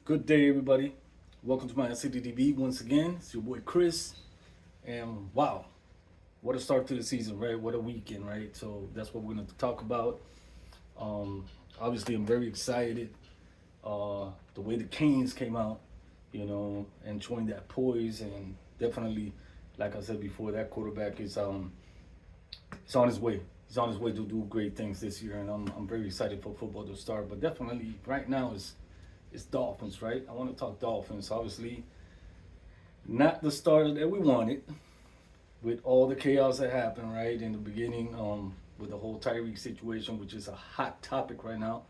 Good day, everybody. Welcome to my CDDB once again. It's your boy Chris, and wow, what a start to the season, right? What a weekend, right? So that's what we're going to talk about. Um, Obviously, I'm very excited. The way the Canes came out, and showing that poise, and definitely, like I said before, that quarterback is on his way. He's on his way to do great things this year, and I'm very excited for football to start. But definitely, right now is it's Dolphins, right? I want to talk Dolphins. Obviously, not the start that we wanted with all the chaos that happened, right, in the beginning, with the whole Tyreek situation, which is a hot topic right now.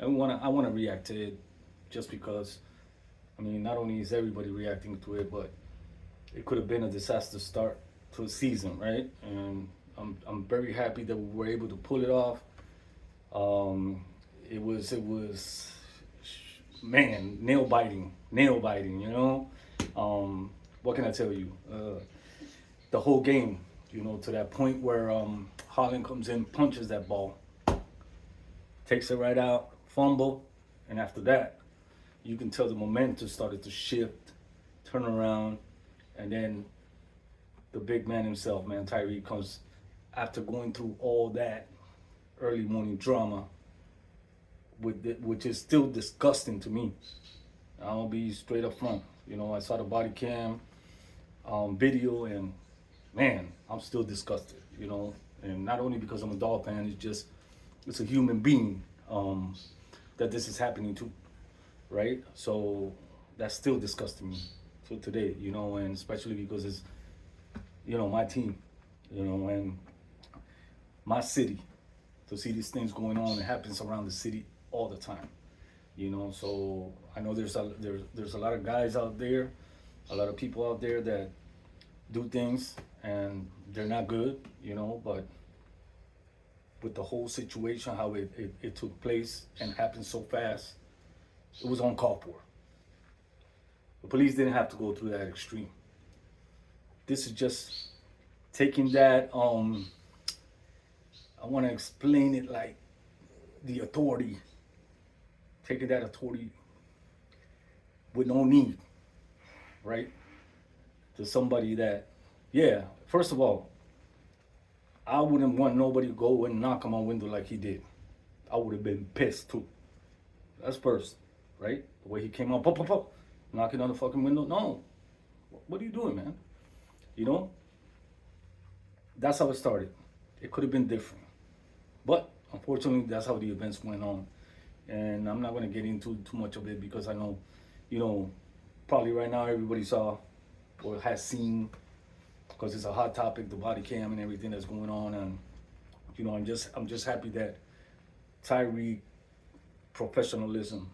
And I want to react to it just because, I mean, not only is everybody reacting to it, but it could have been a disaster start to a season, right? And I'm very happy that we were able to pull it off. Um, it was man, nail biting. What can I tell you? The whole game, to that point where Holland comes in, punches that ball, takes it right out, fumble, and after that, you can tell the momentum started to shift, turn around, and then the big man himself, man, Tyreek comes after going through all that early morning drama, which is still disgusting to me. I'll be straight up front. I saw the body cam video, and man, I'm still disgusted. And not only because I'm a dog fan, it's a human being that this is happening to, right? So that's still disgusting me to today. And especially because it's my team, and my city. To see these things going on, it happens around the city all the time. So I know there's a lot of guys out there, a lot of people out there that do things and they're not good, but with the whole situation, how it took place and happened so fast, it was uncalled for. The police didn't have to go through that extreme. This is just taking that, I want to explain it like the authority, taking that authority with no need, right? To somebody that, yeah, first of all, I wouldn't want nobody to go and knock on my window like he did. I would have been pissed too. That's first, right? The way he came out, pop, pop, pop, knocking on the fucking window. No, what are you doing, man? You know, that's how it started. It could have been different, but unfortunately, that's how the events went on. And I'm not going to get into too much of it because I know, you know, probably right now everybody saw or has seen, because it's a hot topic, the body cam and everything that's going on. And I'm just happy that Tyreek professionalism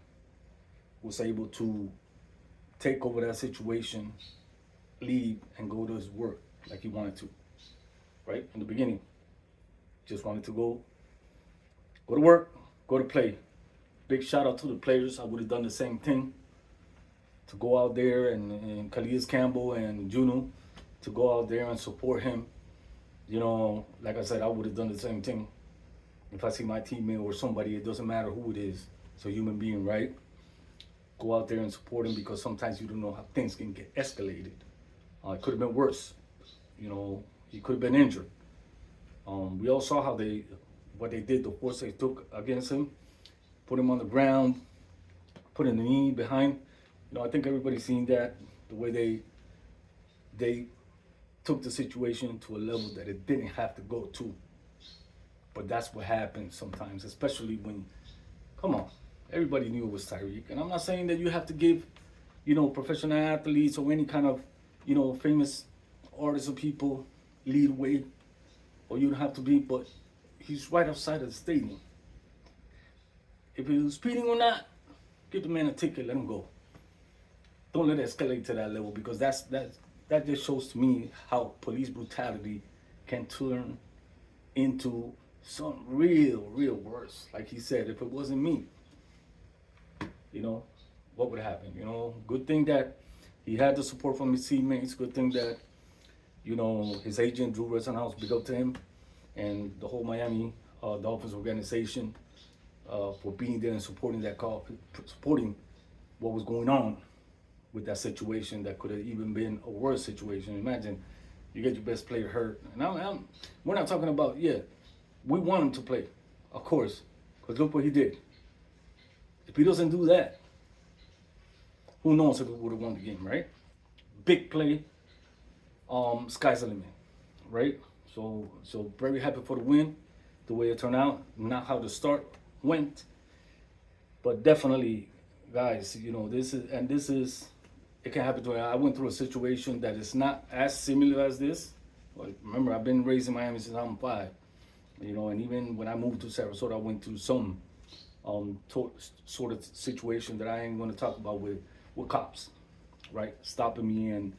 was able to take over that situation, leave, and go to his work like he wanted to. Right in the beginning, just wanted to go to work, go to play. Big shout out to the players. I would have done the same thing to go out there, and Calais Campbell and Juno to go out there and support him. Like I said, I would have done the same thing if I see my teammate or somebody. It doesn't matter who it is. It's a human being, right? Go out there and support him because sometimes you don't know how things can get escalated. It could have been worse. He could have been injured. We all saw what they did, the force they took against him, put him on the ground, put in the knee behind. I think everybody's seen that, the way they took the situation to a level that it didn't have to go to. But that's what happens sometimes, especially when, come on, everybody knew it was Tyreek. And I'm not saying that you have to give, professional athletes or any kind of, famous artists or people lead way, or you don't have to be, but he's right outside of the stadium. If he was speeding or not, give the man a ticket, let him go. Don't let it escalate to that level, because that just shows to me how police brutality can turn into some real worse. Like he said, if it wasn't me, what would happen? Good thing that he had the support from his teammates. Good thing that his agent Drew Rosenhaus, big up to him, and the whole Miami Dolphins organization for being there and supporting that call, supporting what was going on with that situation that could have even been a worse situation. Imagine you get your best player hurt. And we're not talking about, yeah, we want him to play, of course, because look what he did. If he doesn't do that, who knows if we would have won the game, right? Big play, sky's the limit, right? So very happy for the win, the way it turned out, not how the start went, but definitely, guys, this is it can happen to me. I went through a situation that is not as similar as this. But remember, I've been raised in Miami since I'm 5, and even when I moved to Sarasota, I went through some sort of situation that I ain't going to talk about with cops, right? Stopping me and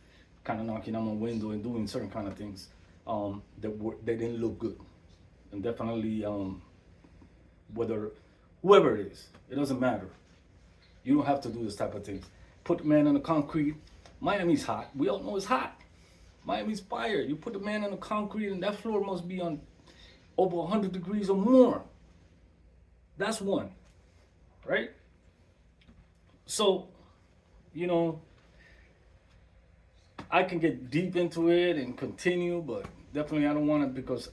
kind of knocking on my window and doing certain kind of things that didn't look good. And definitely, whether whoever it is, it doesn't matter. You don't have to do this type of things. Put the man on the concrete. Miami's hot. We all know it's hot. Miami's fire. You put the man on the concrete and that floor must be on over 100 degrees or more. That's one, right? So, I can get deep into it and continue, but definitely I don't want to because,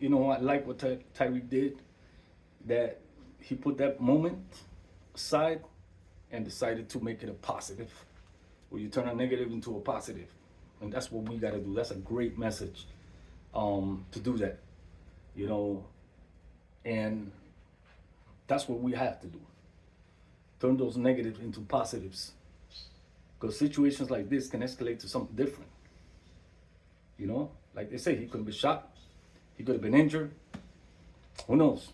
I like what Tyreek did, that he put that moment aside and decided to make it a positive, where you turn a negative into a positive. And that's what we got to do. That's a great message to do that, and that's what we have to do. Turn those negatives into positives. Because situations like this can escalate to something different. Like they say, he could have been shot. He could have been injured. Who knows?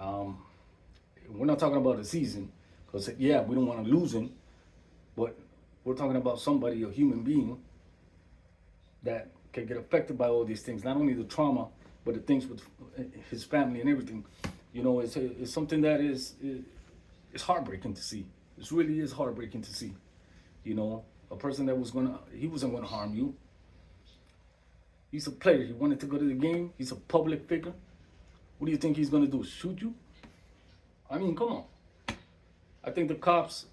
We're not talking about the season. Because, yeah, we don't want to lose him. But we're talking about somebody, a human being, that can get affected by all these things. Not only the trauma, but the things with his family and everything. It's something that it's heartbreaking to see. It really is heartbreaking to see. A person that he wasn't gonna harm you. He's a player. He wanted to go to the game. He's a public figure. What do you think he's gonna do? Shoot you? I mean, come on. I think the cops,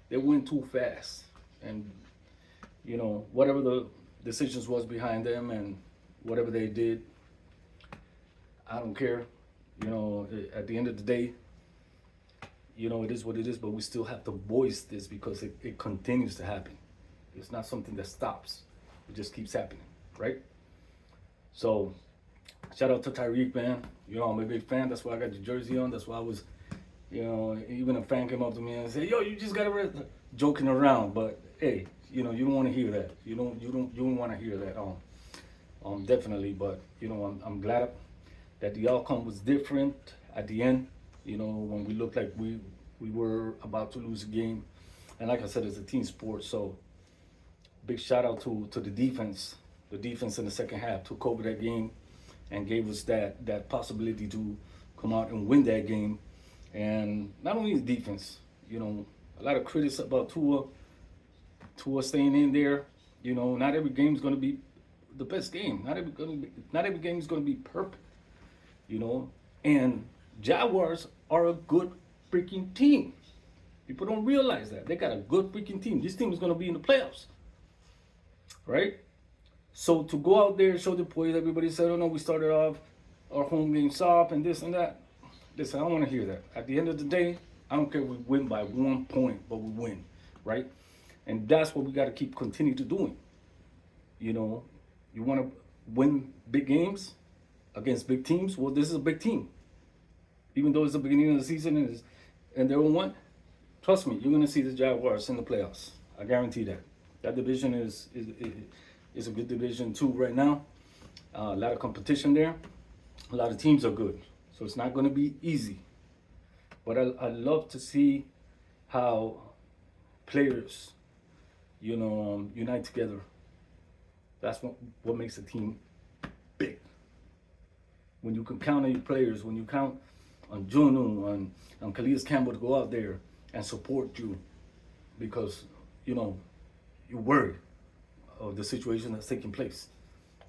they went too fast. And, whatever the decisions was behind them and whatever they did, I don't care. At the end of the day, it is what it is, but we still have to voice this because it continues to happen. It's not something that stops. It just keeps happening, right? So, shout out to Tyreek, man. I'm a big fan. That's why I got the jersey on. That's why I was, even a fan came up to me and said, "Yo, you just got to joking around." But hey, you don't want to hear that. You don't want to hear that. Definitely. But I'm glad that the outcome was different at the end. When we looked like we were about to lose a game. And like I said, it's a team sport. So big shout out to the defense. The defense in the second half took over that game and gave us that possibility to come out and win that game. And not only the defense, a lot of critics about Tua staying in there. Not every game is going to be the best game. Not every game is going to be perfect. And Jaguars are a good freaking team. People don't realize that. They got a good freaking team. This team is going to be in the playoffs. Right? So to go out there and show the boys, everybody said, "Oh no, we started off our home game soft and this and that." Listen, I don't want to hear that. At the end of the day, I don't care if we win by 1 point, but we win. Right? And that's what we got to continue to doing. You want to win big games against big teams? Well, this is a big team. Even though it's the beginning of the season and they're 1, trust me, you're going to see the Jaguars in the playoffs. I guarantee that. That division is a good division too right now. A lot of competition there. A lot of teams are good. So it's not going to be easy. But I love to see how players, unite together. That's what makes a team big. When you can count on your players, when you count on Junu, on Calais Campbell to go out there and support you because, you're worried of the situation that's taking place.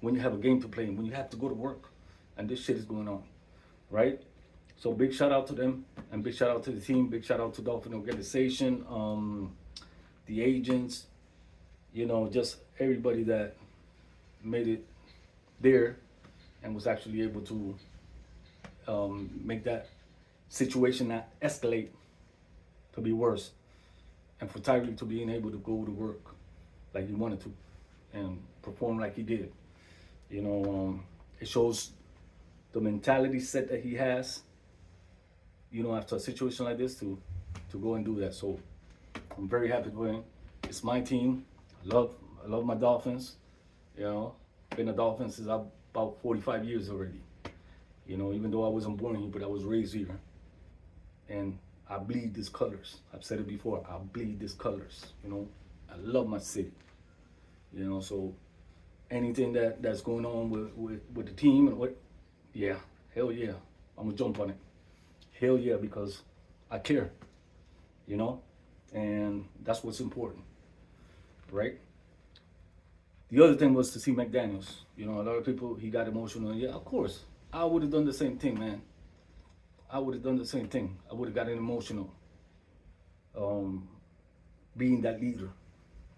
When you have a game to play and when you have to go to work and this shit is going on, right? So big shout out to them, and big shout out to the team. Big shout out to Dolphin organization, the agents, just everybody that made it there and was actually able to make that situation not escalate to be worse, and for Tyreek to being able to go to work like he wanted to and perform like he did. It shows the mentality set that he has, after a situation like this to go and do that. So I'm very happy for him. It's my team. I love my Dolphins. Been a Dolphin since I'm about 45 years already. Even though I wasn't born here, but I was raised here. And I bleed these colors. I've said it before. I bleed these colors. I love my city. So anything that's going on with the team and yeah, hell yeah, I'm gonna jump on it. Hell yeah, because I care. And that's what's important, right? The other thing was to see McDaniels. A lot of people, he got emotional. Yeah, of course. I would have done the same thing, man. I would have done the same thing. I would have gotten emotional, being that leader,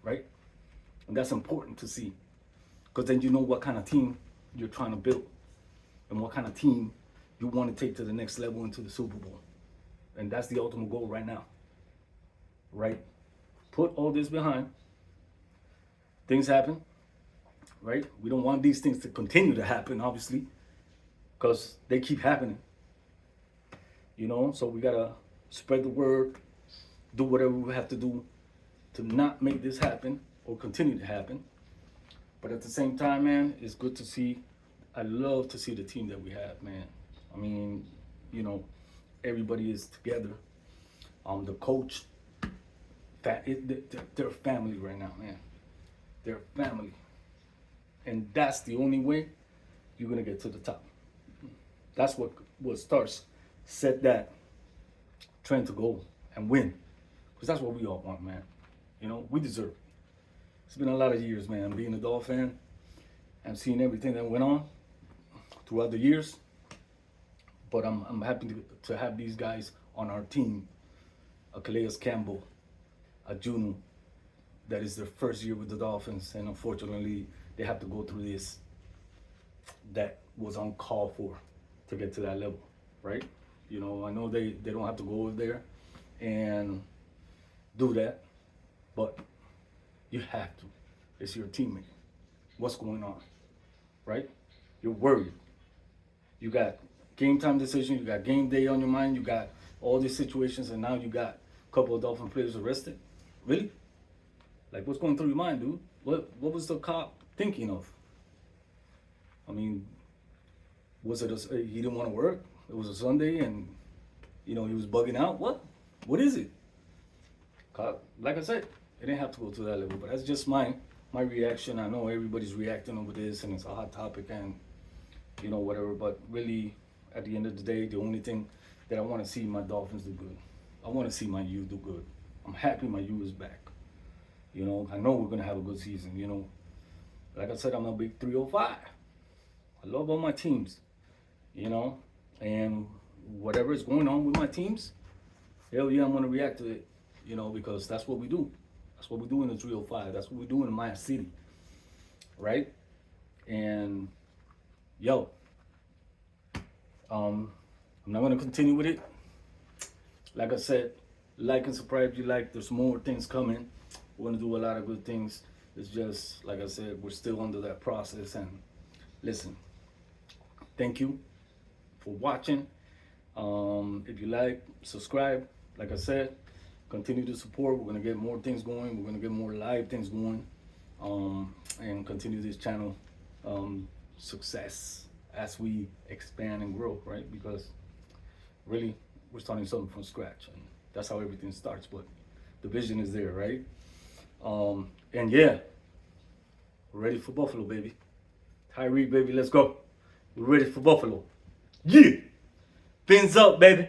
right? And that's important to see, because then you know what kind of team you're trying to build and what kind of team you want to take to the next level into the Super Bowl. And that's the ultimate goal right now, right? Put all this behind. Things happen, right? We don't want these things to continue to happen, obviously, because they keep happening. So we gotta spread the word, do whatever we have to do to not make this happen or continue to happen. But at the same time, man, it's good to see. I love to see the team that we have, man. I mean, everybody is together. The coach, they're family right now, man. They're family. And that's the only way you're gonna get to the top. That's what starts. Set that trend to go and win. Because that's what we all want, man. We deserve it. It's been a lot of years, man, being a Dolphin and seeing everything that went on throughout the years. But I'm happy to have these guys on our team. A Calais Campbell, a Juno, that is their first year with the Dolphins, and unfortunately they have to go through this that was uncalled for to get to that level, right? I know they don't have to go over there and do that, but you have to. It's your teammate. What's going on, right? You're worried. You got game time decision, you got game day on your mind, you got all these situations, and now you got a couple of Dolphin players arrested. Really? Like, what's going through your mind, dude? What was the cop thinking of? I mean, was it he didn't want to work? It was a Sunday, and he was bugging out. What is it? Like I said, it didn't have to go to that level, but that's just my reaction. I know everybody's reacting over this, and it's a hot topic, and whatever. But really, at the end of the day, the only thing that I want to see my Dolphins do good. I want to see my U do good. I'm happy my U is back. I know we're gonna have a good season. Like I said, I'm a big 305. I love all my teams. And whatever is going on with my teams, hell yeah, I'm gonna react to it. Because that's what we do. That's what we do in the 305. That's what we do in M.I.A City, right? And I'm not gonna continue with it. Like I said, like and subscribe if you like. There's more things coming. We're gonna do a lot of good things. It's just, like I said, we're still under that process. And listen, thank you for watching. If you like, subscribe. Like I said, continue to support. We're gonna get more things going. We're gonna get more live things going, and continue this channel success as we expand and grow, right? Because really, we're starting something from scratch, and that's how everything starts. But the vision is there, right? And yeah, we're ready for Buffalo, baby. Tyreek, baby, let's go. We're ready for Buffalo. Yeah, fins up, baby.